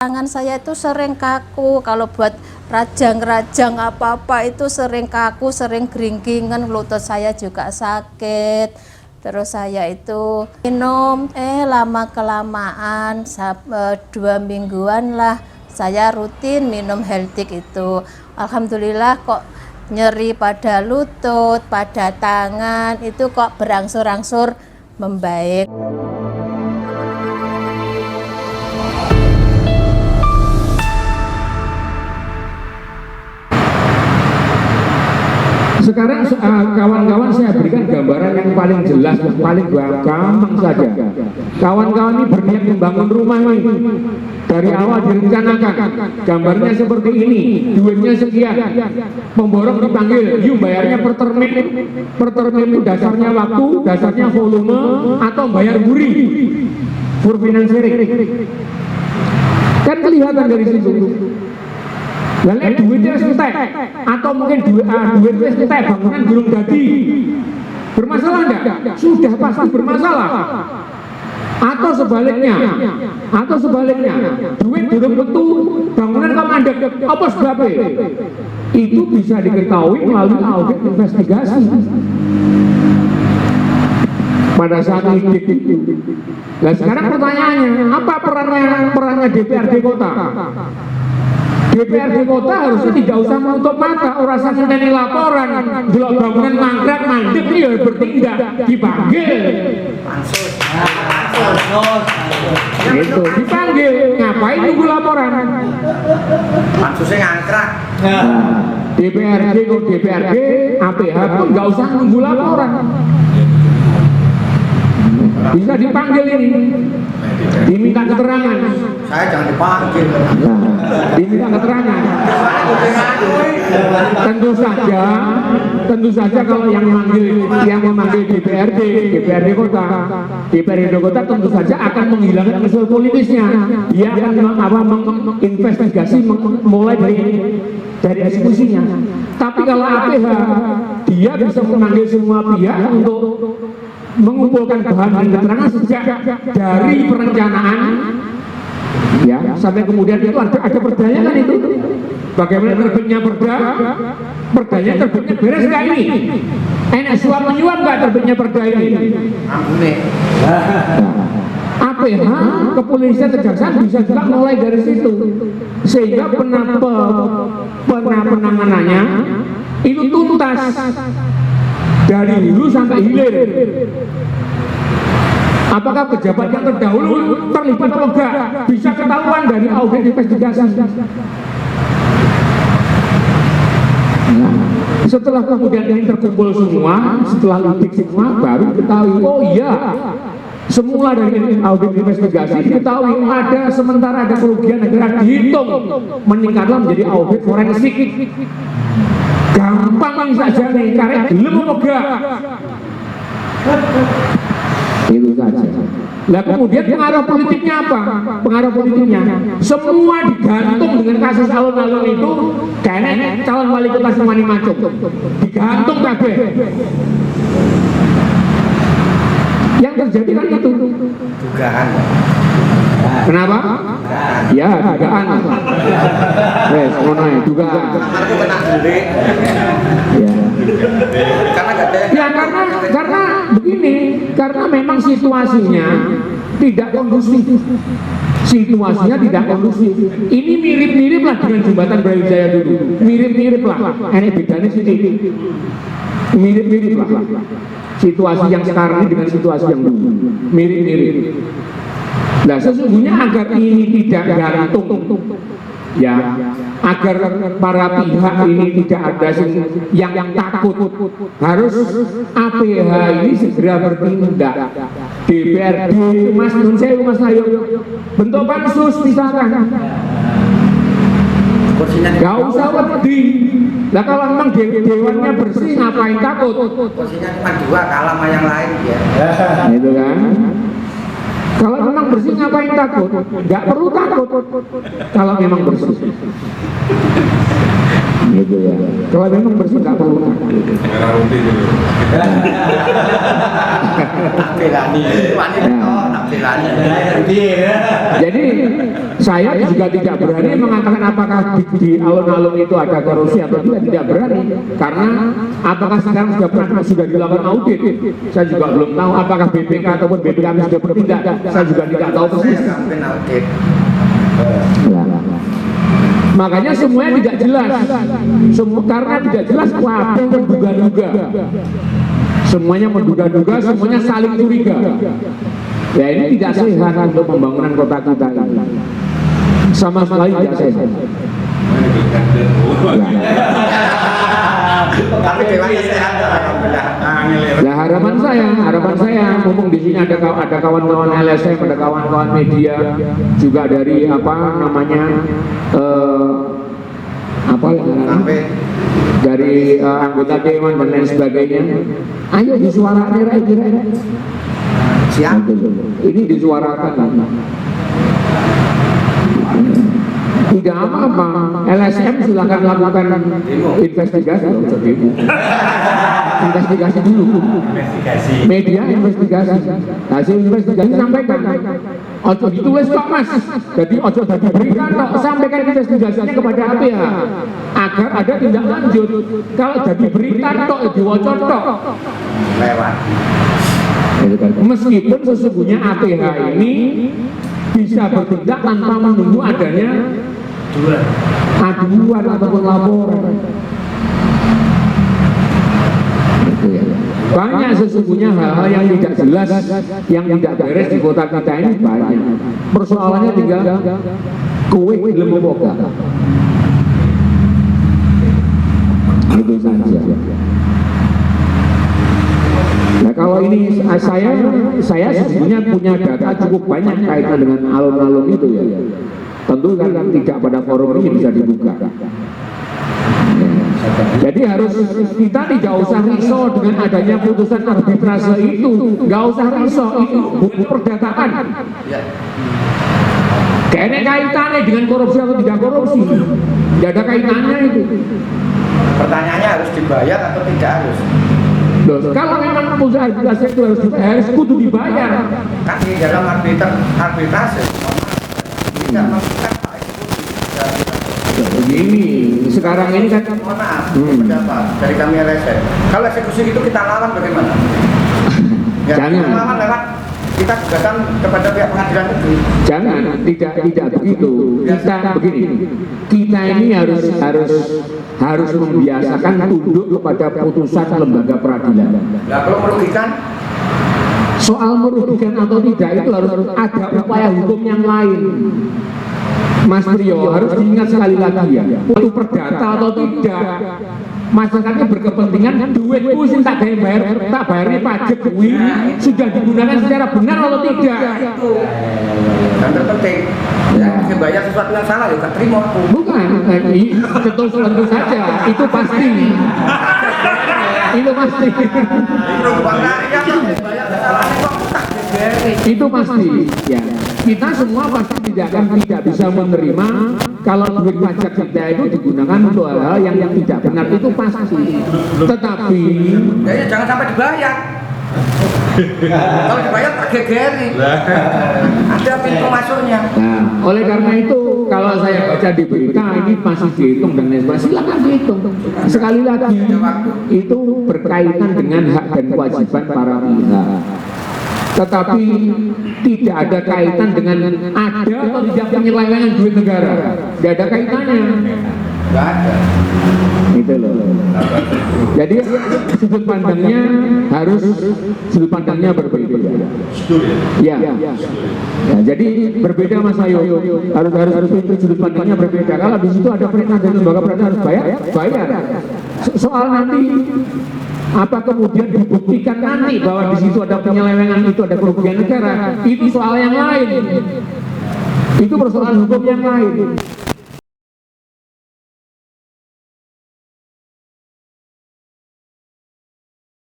Tangan saya itu sering kaku, kalau buat rajang-rajang apa-apa itu sering kaku, sering geringgingan, lutut saya juga sakit. Terus saya itu minum, lama-kelamaan, 2 mingguan lah, saya rutin minum Healtik itu. Alhamdulillah kok nyeri pada lutut, pada tangan, itu kok berangsur-angsur membaik. Sekarang kawan-kawan saya berikan gambaran yang paling jelas, yang paling gampang saja. Kawan-kawan ini berniat membangun rumah ini, dari awal direncanakan. Gambarnya seperti ini, duitnya sekian, pemborong dipanggil, yuk bayarnya per termin. Per termin itu dasarnya waktu, dasarnya volume, atau bayar buri, for financing. Kan kelihatan dari situ. Lalu duitnya entek, atau mungkin duitnya entek, bangunan belum jadi, bermasalah enggak? Sudah pasti bermasalah. Atau sebaliknya, duit belum tentu, bangunan kok mandek, apa sebabnya? Itu bisa diketahui melalui audit investigasi. Pada saat itu. Nah sekarang pertanyaannya, apa perannya DPRD Kota? DPRD Kota harusnya tidak usah menutup mata, orang sakit laporan, jelok bangunan mangkrak mandek ini harus bertindak, dipanggil. Itu dipanggil, ngapain nunggu laporan? Pansusnya ngangkrak. DPRD kok DPRD, APH pun nggak usah nunggu laporan. Bisa dipanggil ini, diminta keterangan. Saya jangan dipanggil. Diminta keterangan. Tentu saja kalau yang memanggil DPRD Kota tentu saja akan menghilangkan unsur politisnya. Dia akan menginvestigasi mulai dari eksekusinya. Tapi kalau APH, dia bisa memanggil semua pihak untuk mengumpulkan bahan dan keterangan sejak dari perencanaan ya sampai kemudian itu ada perdanya kan itu, bagaimana terbitnya perdanya terbitnya beres nggak ini, enak suap menyuap nggak terbitnya perda ini, Ampune. APH, kepolisian, kejaksaan bisa juga mulai dari situ sehingga penanganannya itu tuntas dari hulu sampai hilir. Apakah pejabat yang terdahulu terlibat atau enggak, bisa ketahuan dari audit investigasi. Setelah kemudian ini terkumpul semua, setelah lidik semua, baru ketahui, oh iya, semula dari audit investigasi diketahui sementara ada kerugian negara dihitung, meningkatlah menjadi audit forensik. Gampang saja nih, karena gelem apa enggak? Itu saja. Nah kemudian pengaruh politiknya apa? Pengaruh politiknya semua digantung dengan kasus alun-alun itu, kayaknya calon wali kota Semani Macok digantung kabeh. Yang terjadi kan itu Dugaan. kenapa? Ya dugaan. Wes ngono ya dugaan. Aku kena delik. Ya. Karena gak ada. Ya karena begini, karena memang situasinya tidak kondusif. Situasinya tidak kondusif. Ini mirip-mirip lah dengan jembatan Brawijaya dulu. Mirip-mirip lah. Ini bedanya sedikit. Mirip-mirip lah. Situasi yang sekarang ini dengan situasi yang dulu. Mirip-mirip. Nah sesungguhnya agar ini tidak gantung, ya, agar para pihak ini tidak ada yang takut, harus APH ini segera bertindak. DPRD, Mas Nun Sewu, Mas Ayo, bentuk pansus misalkan. Gak usah wedi. Nah kalau memang dewannya bersih, ngapain takut? Posisinya cuma 2, kalah sama yang lain ya. Itu kan. Kalau memang bersih ngapain takut? Nggak perlu takut kalau memang bersih. Gitu ya. Kalau memang bersih nggak perlu takut. Tapi lah nih, wani Jadi saya juga tidak berani mengatakan apakah di alun-alun itu ada korupsi atau tidak berani, karena apakah sekarang sudah dilakukan audit, saya juga belum tahu. Apakah BPK ataupun BPKB sudah bertindak, saya juga tidak tahu persis. Makanya semuanya tidak jelas, karena tidak jelas apa yang menduga-duga. Semuanya menduga-duga, semuanya saling curiga. Ya ini tidak sehat untuk pembangunan kota kita ini. Sama sekali tidak sehat. Tapi dewanya sehat, alhamdulillah. Ya harapan saya, mumpung di sini ada kawan-kawan LSM, ada kawan-kawan media, juga dari apa namanya dari anggota dewan dan lain sebagainya. Ayo disuarakan, kira-kira. Siap. Ini disuarakan. Tidak apa-apa, LSM silakan lakukan investigasi. Investigasi dulu. Media investigasi. Hasil investigasi sampaikan. Ojo ditulis Pak Mas. Jadi ojo diberikan, sampaikan investigasinya kepada APH agar ada tindak lanjut. Kalau jadi berita tok diwaca tok. Lewat. Meskipun sesungguhnya APH ini bisa bertindak tanpa menunggu adanya aduan ataupun laporan. Banyak sesungguhnya hal-hal yang tidak jelas, yang tidak beres di kota kita ini banyak. Persoalannya tinggal kowe belum boga. Itu saja. Nah kalau ini saya sesungguhnya punya data cukup banyak kaitan dengan alun-alun itu ya. Tentu kan tidak pada forum ini bisa dibuka. Jadi harus kita tidak usah risau dengan adanya putusan arbitrase itu, nggak usah risau, itu buku perdataan. Kayaknya kaitannya dengan korupsi atau tidak korupsi, tidak ada kaitannya itu. Pertanyaannya harus dibayar atau tidak harus? Loh, kalau memang putusan arbitrase itu harus kudu dibayar. Kan di dalam arbitrase tidak mengikat Pak eksekusi. Begini, sekarang ini kan Mohon maaf, pendapat dari kami LSM. Kalau eksekusi itu kita lawan bagaimana? Ya, Jangan. kita lawan lewat kita gugatan kepada pihak pengadilan negeri. jangan, tidak begitu. Kita begini, kita ini harus membiasakan tunduk kepada putusan lembaga peradilan. Nah, kalau merugikan, Soal merugikan atau tidak itu harus ada upaya hukum yang lain. Mas Priyo, harus diingat sekali lagi ya, itu perdata atau tidak, masyarakatnya berkepentingan duitku sih tak bayar pajak kuwi sudah digunakan secara benar atau tidak. dan terpenting yang bayar sesuatu yang salah ya tak terima aku. Bukan, tentu saja itu pasti. Itu pasti. Itu pasti. Ya. Kita semua pasti tidak bisa menerima kalau duit pajak kita itu digunakan untuk hal-hal yang tidak benar, itu pasti. Tetapi Ya, jangan sampai dibayar. Kalau dibayar tak gegeri. Ada pintu masuknya. nah, oleh karena itu kalau saya baca di berita ini masih dihitung dan lain sebagainya, silakan dihitung. Sekali lagi itu berkaitan dengan hak dan kewajiban para pihak. Tetapi tidak ada kaitan dengan ada atau tidak penyelewengan duit negara. Tidak ada kaitannya. Enggak ada. Gitu loh. Jadi sudut pandangnya berbeda. Ya. Ya, jadi berbeda Mas Ayu. Harus sudut pandangnya berbeda. Kalau di situ ada perintah dari lembaga peradilan harus bayar. Soal nanti apa kemudian dibuktikan nanti bahwa di situ ada penyelewengan, itu ada kerugian negara, itu soal yang lain. Itu persoalan hukum yang lain.